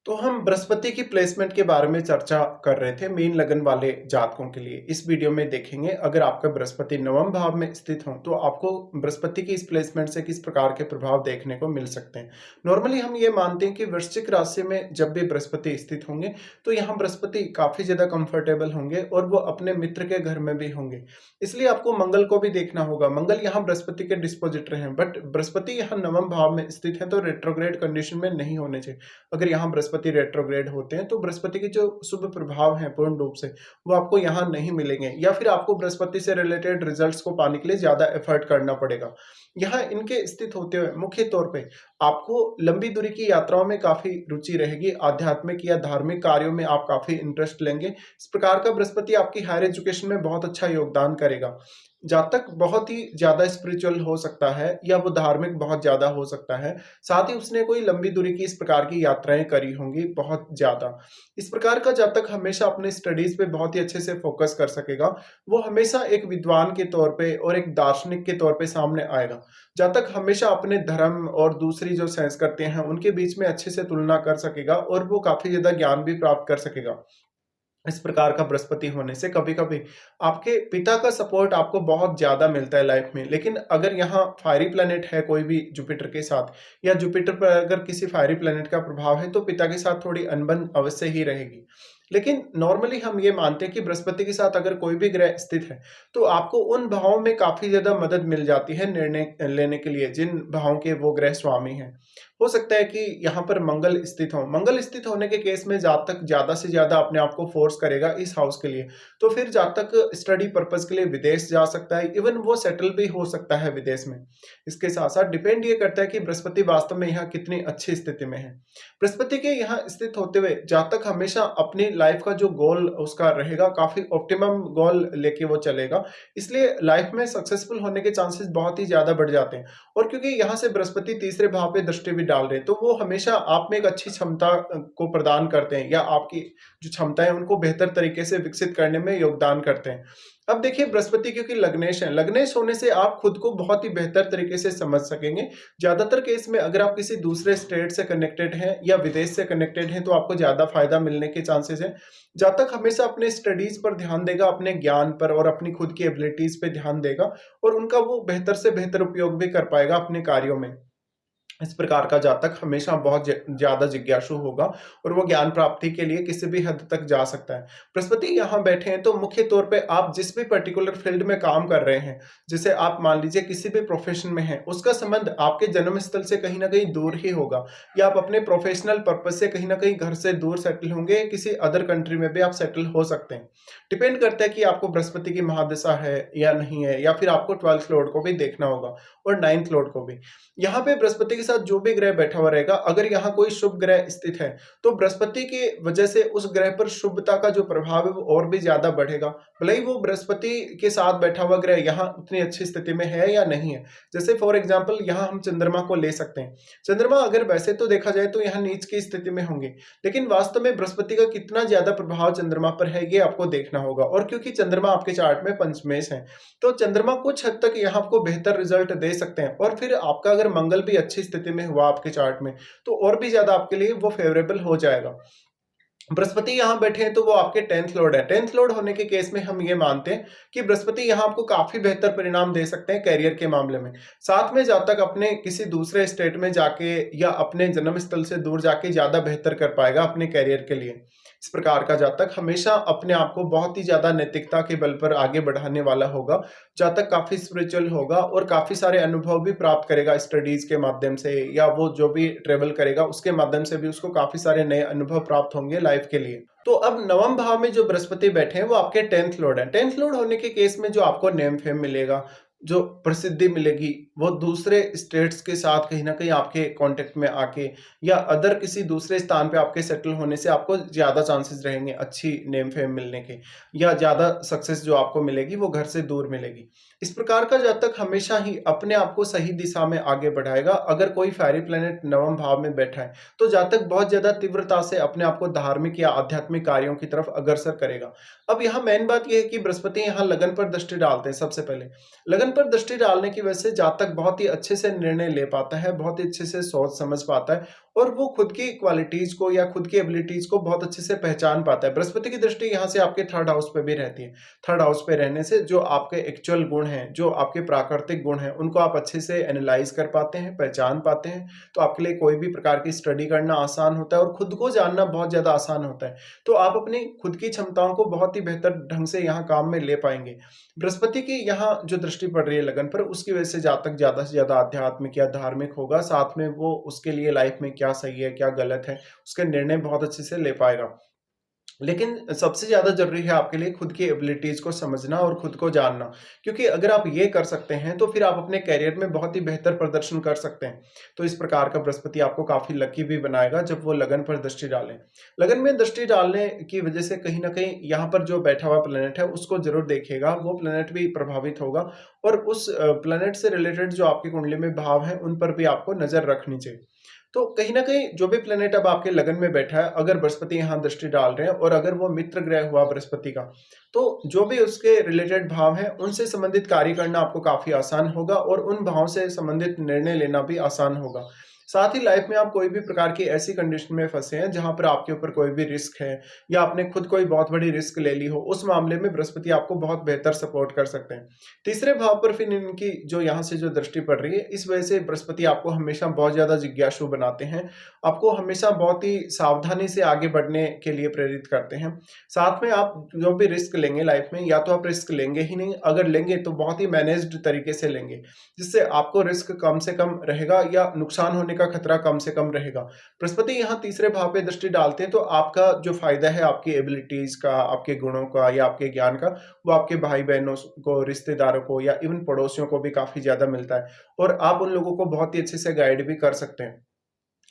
तो हम बृहस्पति की प्लेसमेंट के बारे में चर्चा कर रहे थे मीन लगन वाले जातकों के लिए। इस वीडियो में देखेंगे अगर आपका बृहस्पति नवम भाव में स्थित हो तो आपको बृहस्पति की इस प्लेसमेंट से किस प्रकार के प्रभाव देखने को मिल सकते हैं। नॉर्मली हम ये मानते हैं कि वृश्चिक राशि में जब भी बृहस्पति स्थित होंगे तो यहाँ बृहस्पति काफी ज्यादा कंफर्टेबल होंगे और वो अपने मित्र के घर में भी होंगे। इसलिए आपको मंगल को भी देखना होगा। मंगल यहाँ बृहस्पति के डिस्पोजिटर हैं, बट बृहस्पति यहाँ नवम भाव में स्थित है तो रेट्रोग्रेड कंडीशन में नहीं होने चाहिए। अगर यहाँ बृहस्पति रेट्रोग्रेड होते हैं तो बृहस्पति के जो शुभ प्रभाव हैं पूर्ण रूप से वो आपको यहाँ नहीं मिलेंगे, या फिर आपको बृहस्पति से रिलेटेड रिजल्ट्स को पाने के लिए ज्यादा एफर्ट करना पड़ेगा। यहाँ इनके स्थित होते हुए मुख्य तौर पे आपको लंबी दूरी की यात्राओं में काफी रुचि रहेगी, आध्यात्मिक या धार्मिक कार्यों में आप काफी इंटरेस्ट लेंगे। इस प्रकार का बृहस्पति आपकी हायर एजुकेशन में बहुत अच्छा योगदान करेगा। जातक बहुत ही ज्यादा स्पिरिचुअल हो सकता है या वो धार्मिक बहुत ज्यादा हो सकता है, साथ ही उसने कोई लंबी दूरी की इस प्रकार की यात्राएं करी होंगी बहुत ज्यादा। इस प्रकार का जातक हमेशा अपने स्टडीज पे बहुत ही अच्छे से फोकस कर सकेगा। वो हमेशा एक विद्वान के तौर पे और एक दार्शनिक के तौर पे सामने आएगा। जातक हमेशा अपने धर्म और दूसरी जो संस्कृतियां हैं उनके बीच में अच्छे से तुलना कर सकेगा और वो काफी ज्यादा ज्ञान भी प्राप्त कर सकेगा। इस प्रकार का बृहस्पति होने से कभी-कभी आपके पिता का सपोर्ट आपको बहुत ज़्यादा मिलता है लाइफ में। लेकिन अगर यहाँ फायरी प्लैनेट है कोई भी जुपिटर के साथ, या जुपिटर पर अगर किसी फायरी प्लैनेट का प्रभाव है तो पिता के साथ थोड़ी अनबन अवश्य ही रहेगी। लेकिन नॉर्मली हम ये मानते हैं कि बृहस्पति के साथ अगर कोई भी ग्रह स्थित है तो आपको उन भावों में काफ़ी ज़्यादा मदद मिल जाती है निर्णय लेने के लिए जिन भावों के वो ग्रह स्वामी हैं। हो सकता है कि यहाँ पर मंगल स्थित हो। मंगल स्थित होने के केस में जातक ज़्यादा से ज़्यादा अपने आप को फोर्स करेगा इस हाउस के लिए। तो फिर जातक स्टडी पर्पस के लिए विदेश जा सकता है, इवन वो सेटल भी हो सकता है विदेश में। इसके साथ-साथ डिपेंड ये करता है कि बृहस्पति वास्तव में यहाँ कितनी अच्छी स्थिति में है। बृहस्पति के यहाँ स्थित होते हुए जातक हमेशा अपनी लाइफ का जो गोल उसका रहेगा, काफ़ी ऑप्टिमम गोल लेके वो चलेगा। इसलिए लाइफ में सक्सेसफुल होने के चांसेस बहुत ही ज़्यादा बढ़ जाते हैं। और क्योंकि यहाँ से बृहस्पति तीसरे भाव पे दृष्टि भी डाल रहे हैं तो वो हमेशा आप में एक अच्छी क्षमता को प्रदान करते हैं, या आपकी जो क्षमता है उनको बेहतर तरीके से विकसित करने में योगदान करते हैं। अब देखिए बृहस्पति क्योंकि लग्नेश है, लग्नेश होने से आप खुद को बहुत ही बेहतर तरीके से समझ सकेंगे। ज्यादातर केस में अगर आप किसी दूसरे स्टेट से कनेक्टेड हैं या विदेश से कनेक्टेड हैं तो आपको ज्यादा फायदा मिलने के चांसेस है। जातक हमेशा अपने स्टडीज पर ध्यान देगा, अपने ज्ञान पर और अपनी खुद की एबिलिटीज पे ध्यान देगा, और उनका वो बेहतर से बेहतर उपयोग भी कर पाएगा अपने कार्यों में। इस प्रकार का जातक हमेशा बहुत ज़्यादा जिज्ञासु होगा और वो ज्ञान प्राप्ति के लिए किसी भी हद तक जा सकता है। बृहस्पति यहाँ बैठे हैं तो मुख्य तौर पे आप जिस भी पर्टिकुलर फील्ड में काम कर रहे हैं, जैसे आप मान लीजिए किसी भी प्रोफेशन में हैं, उसका संबंध आपके जन्म स्थल से कहीं न कहीं दूर ही होगा, या आप अपने प्रोफेशनल पर्पज़ से कहीं न कहीं घर से दूर सेटल होंगे, किसी अदर कंट्री में भी आप सेटल हो सकते हैं। डिपेंड करता है कि आपको बृहस्पति की महादशा है या नहीं है, या फिर आपको 12th लॉर्ड को भी देखना होगा और 9th लॉर्ड को भी। यहाँ पे बृहस्पति के साथ जो भी ग्रह बैठा हुआ रहेगा, अगर यहाँ कोई शुभ ग्रह स्थित है तो बृहस्पति की वजह से उस ग्रह पर शुभता का जो प्रभाव है वो और भी ज्यादा बढ़ेगा, भले ही वो बृहस्पति के साथ बैठा हुआ ग्रह यहाँ उतनी अच्छी स्थिति में है या नहीं है। जैसे फॉर एग्जाम्पल यहाँ हम चंद्रमा को ले सकते हैं। चंद्रमा अगर वैसे तो देखा जाए तो यहाँ नीच की स्थिति में होंगे, लेकिन वास्तव में बृहस्पति का कितना ज्यादा प्रभाव चंद्रमा पर है ये आपको देखना होगा। और क्योंकि चंद्रमा आपके चार्ट में पंचमेश है तो चंद्रमा कुछ हद तक यहाँ आपको बेहतर रिजल्ट दे सकते हैं। और फिर आपका अगर मंगल भी अच्छी स्थिति में हुआ आपके चार्ट में तो और भी ज्यादा आपके लिए वो फेवरेबल हो जाएगा। बृहस्पति यहाँ बैठे हैं तो वो आपके 10th लॉर्ड है। 10th लॉर्ड होने के केस में हम ये मानते हैं कि बृहस्पति यहाँ आपको काफी बेहतर परिणाम दे सकते हैं कैरियर के मामले में। साथ में जब तक अपने किसी दूसरे स्टेट में जाके या अपने जन्म स्थल से दूर जाके ज्यादा बेहतर कर पाएगा अपने कैरियर के लिए। इस प्रकार का जातक हमेशा अपने आप को बहुत ही ज्यादा नैतिकता के बल पर आगे बढ़ाने वाला होगा। जातक काफी स्पिरिचुअल होगा और काफी सारे अनुभव भी प्राप्त करेगा स्टडीज के माध्यम से, या वो जो भी ट्रेवल करेगा उसके माध्यम से भी उसको काफी सारे नए अनुभव प्राप्त होंगे लाइफ के लिए। तो अब नवम भाव में जो बृहस्पति बैठे हैं वो आपके 10th लॉर्ड है। 10th लॉर्ड होने के केस में जो आपको नेम फेम मिलेगा, जो प्रसिद्धि मिलेगी, वो दूसरे स्टेट्स के साथ कहीं न कहीं आपके कॉन्टैक्ट में आके या अदर किसी दूसरे स्थान पे आपके सेटल होने से आपको ज़्यादा चांसेस रहेंगे अच्छी नेम फेम मिलने के, या ज़्यादा सक्सेस जो आपको मिलेगी वो घर से दूर मिलेगी। इस प्रकार का जातक हमेशा ही अपने आप को सही दिशा में आगे बढ़ाएगा। अगर कोई फ़ेयरी प्लैनेट नवम भाव में बैठा है, तो जातक बहुत ज़्यादा तीव्रता से अपने आप को धार्मिक या आध्यात्मिक कार्यों की तरफ अग्रसर करेगा। अब यहाँ मेन बात ये है कि बृहस्पति यहाँ लगन पर दृष्टि डालते हैं सबसे पहले। लगन पर दृष्टि डालने की वजह से जातक बहुत ही अच्छे से निर्णय ले पाता है, बहुत ही अच्छे से सोच समझ पाता है और वो खुद की क्वालिटीज़ को या खुद की एबिलिटीज़ को बहुत अच्छे से पहचान पाता है। बृहस्पति की दृष्टि यहाँ से आपके 3rd हाउस पे भी रहती है। 3rd हाउस पे रहने से जो आपके एक्चुअल गुण हैं, जो आपके प्राकृतिक गुण हैं, उनको आप अच्छे से एनालाइज़ कर पाते हैं, पहचान पाते हैं। तो आपके लिए कोई भी प्रकार की स्टडी करना आसान होता है और खुद को जानना बहुत ज़्यादा आसान होता है। तो आप अपनी खुद की क्षमताओं को बहुत ही बेहतर ढंग से यहाँ काम में ले पाएँगे। बृहस्पति की यहाँ जो दृष्टि पड़ रही है लगन पर, उसकी वजह से जातक ज़्यादा से ज़्यादा आध्यात्मिक या धार्मिक होगा। साथ में वो उसके लिए लाइफ में क्या सही है, क्या गलत है, उसके निर्णय बहुत अच्छे से ले पाएगा। लेकिन सबसे ज़्यादा ज़रूरी है आपके लिए खुद की एबिलिटीज़ को समझना और खुद को जानना। क्योंकि अगर आप ये कर सकते हैं, तो फिर आप अपने करियर में बहुत ही बेहतर प्रदर्शन कर सकते हैं। तो इस प्रकार का बृहस्पति आपको काफ़ी लकी भी बनाएगा जब वो लगन पर दृष्टि डालें। लगन में दृष्टि डालने की वजह से कहीं न कहीं यहाँ पर जो बैठा हुआ प्लैनेट है, उसको ज़रूर देखिएगा। वो प्लैनेट भी प्रभावित होगा और उस प्लैनेट से रिलेटेड जो आपकी कुंडली में भाव हैं, उन पर भी आपको नज़र रखनी चाहिए। तो कहीं न कहीं जो भी प्लैनेट अब आपके लगन में बैठा है, अगर बृहस्पति यहाँ दृष्टि डाल रहे हैं और अगर वो मित्र ग्रह हुआ बृहस्पति का, तो जो भी उसके रिलेटेड भाव हैं, उनसे संबंधित कार्य करना आपको काफ़ी आसान होगा और उन भावों से संबंधित निर्णय लेना भी आसान होगा। साथ ही लाइफ में आप कोई भी प्रकार की ऐसी कंडीशन में फँसे हैं, जहाँ पर आपके ऊपर कोई भी रिस्क है या आपने खुद कोई बहुत बड़ी रिस्क ले ली हो, उस मामले में बृहस्पति आपको बहुत बेहतर सपोर्ट कर सकते हैं। तीसरे भाव पर फिर इनकी जो यहाँ से जो दृष्टि पड़ रही है, इस वजह से बृहस्पति आपको हमेशा बहुत ज़्यादा जिज्ञासु बनाते हैं। आपको हमेशा बहुत ही सावधानी से आगे बढ़ने के लिए प्रेरित करते हैं। साथ में आप जो भी रिस्क लेंगे लाइफ में, या तो आप रिस्क लेंगे ही नहीं, अगर लेंगे तो बहुत ही मैनेज्ड तरीके से लेंगे, जिससे आपको रिस्क कम से कम रहेगा या नुकसान होने का खतरा कम से कम रहेगा। बृहस्पति यहाँ तीसरे भाव पे दृष्टि डालते हैं, तो आपका जो फ़ायदा है आपकी एबिलिटीज़ का, आपके गुणों का या आपके ज्ञान का, वो आपके भाई-बहनों को, रिश्तेदारों को या इवन पड़ोसियों को भी काफ़ी ज़्यादा मिलता है और आप उन लोगों को बहुत ही अच्छे से गाइड भी कर सकते हैं।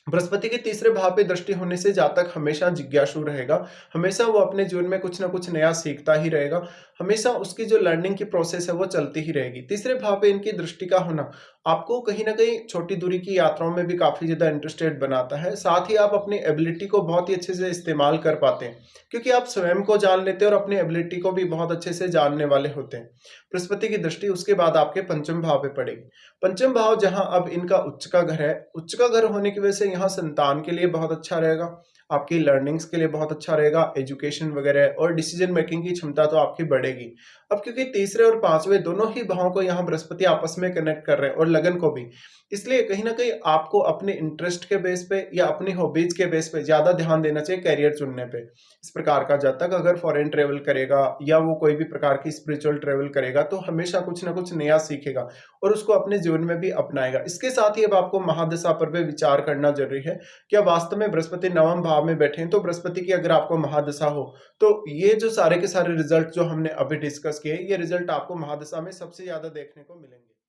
बृहस्पति के तीसरे भाव पे दृष्टि होने से जातक हमेशा जिज्ञासु रहेगा, हमेशा वो अपने जीवन में कुछ ना कुछ नया सीखता ही रहेगा, हमेशा उसकी जो लर्निंग की प्रोसेस है वो चलती ही रहेगी। तीसरे भाव पे इनकी दृष्टि का होना आपको कहीं न कहीं छोटी दूरी की यात्राओं में भी काफ़ी ज़्यादा इंटरेस्टेड बनाता है। साथ ही आप अपनी एबिलिटी को बहुत ही अच्छे से इस्तेमाल कर पाते हैं, क्योंकि आप स्वयं को जान लेते हैं और अपनी एबिलिटी को भी बहुत अच्छे से जानने वाले होते हैं। बृहस्पति की दृष्टि उसके बाद आपके पंचम भाव पे पड़ेगी। पंचम भाव जहाँ अब इनका उच्च का घर है, उच्च का घर होने की वजह से यहाँ संतान के लिए बहुत अच्छा रहेगा, आपकी लर्निंग्स के लिए बहुत अच्छा रहेगा, एजुकेशन वगैरह और डिसीजन मेकिंग की क्षमता तो आपकी बढ़ेगी। अब क्योंकि तीसरे और पांचवें दोनों ही भावों को यहाँ बृहस्पति आपस में कनेक्ट कर रहे हैं और लगन को भी, इसलिए कहीं ना कहीं आपको अपने इंटरेस्ट के बेस पे या अपनी हॉबीज के बेस पे ज्यादा ध्यान देना चाहिए करियर चुनने पे। इस प्रकार का जातक अगर फॉरेन ट्रेवल करेगा या वो कोई भी प्रकार की स्पिरिचुअल ट्रेवल करेगा, तो हमेशा कुछ ना कुछ नया सीखेगा और उसको अपने जीवन में भी अपनाएगा। इसके साथ ही अब आपको महादशा पर भी विचार करना जरूरी है। क्या वास्तव में बृहस्पति नवम भाव में बैठे हैं, तो बृहस्पति की अगर आपको महादशा हो, तो ये जो सारे के सारे रिजल्ट जो हमने अभी डिस्कस किए, ये रिजल्ट आपको महादशा में सबसे ज्यादा देखने को मिलेंगे।